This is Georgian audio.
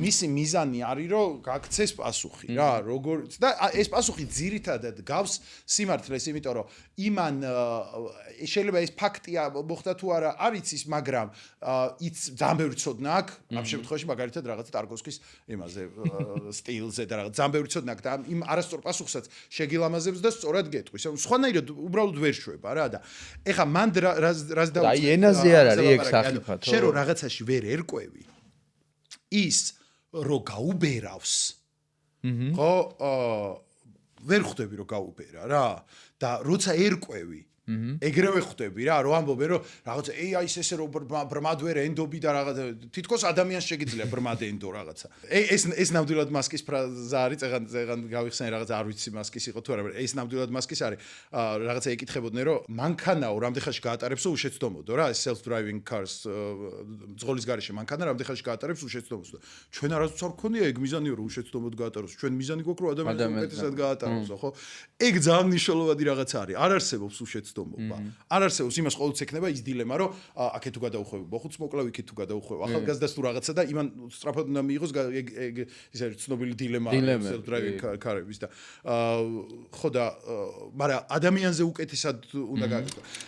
მისი მიზანი არის რომ გაქცეს პასუხი რა როგორც და ეს პასუხი ძირითადად გავს სიმართლეს იმიტომ რომ იმან შეიძლება ეს ფაქტია მოხდა თუ არა არ იცის მაგრამ იც ძალიან ბევრი ცოდნა აქვს ამ შემთხვევაში მაგალითად რაღაცა ტარკოვსკის იმაზე სტილზე და რაღაც ძალიან ბევრი ცოდნა აქვს და იმ არასწორ პასუხსაც შეგილამაზებს და სწორად გეტყვის სხვანაირად უბრალოდ ვერ შვება რა და ეხა მან რას დაუწყებს აი ენაზე არ არის ეგ სახიფათო შენ რო რაღაცაში ვერ ერკვევი ის რო გაუბერავს ხო ვერ ხვდები რომ გაუბერა რა და როცა ერკვევი ეგრევე ხვდები რა რომ ამბობენ რომ რაღაცა AI-ს ესე რომ ბრმად ვერ ენდობი და რაღაცა თითქოს ადამიანს შეგიძლია ბრმად ენდო რაღაცა ეს ნამდვილად მასკის ფრაზა არის წეგან გავიხსენე რაღაცა არ ვიცი მასკის იყო თუ არა ეს ნამდვილად მასკის არის რაღაცა ეკითხებოდნენ რომ მანქანაო რამდენ ხანში გაატარებსო უშეცდომოდო რა ეს self driving cars ძღოლის გარეშე მანქანა რამდენ ხანში გაატარებს უშეცდომოდო ჩვენ არასდროს არ გქონია ეგ მიზანიო რომ უშეცდომოდ გაატაროს ჩვენ მიზანი გვაქვს რომ ადამიანს უკეთესად გაატაროსო ხო ეგ ძალიან მნიშვნელოვანი რაღაცა არის არ არსებობს უშეცდომობა არ არსებობს იმას ყოველთვის ექნება ის დილემა რომ აქეთ თუ გადაუხვევი მოხუც მოკლავ იქეთ თუ გადაუხვევ ახალგაზრდას თუ რაღაცა და იმან სწრაფად უნდა მიიღოს ეგ ის არის ცნობილი დილემა self driving car-ების და ხო და მაგრამ ადამიანზე უკეთესად უნდა გააკეთო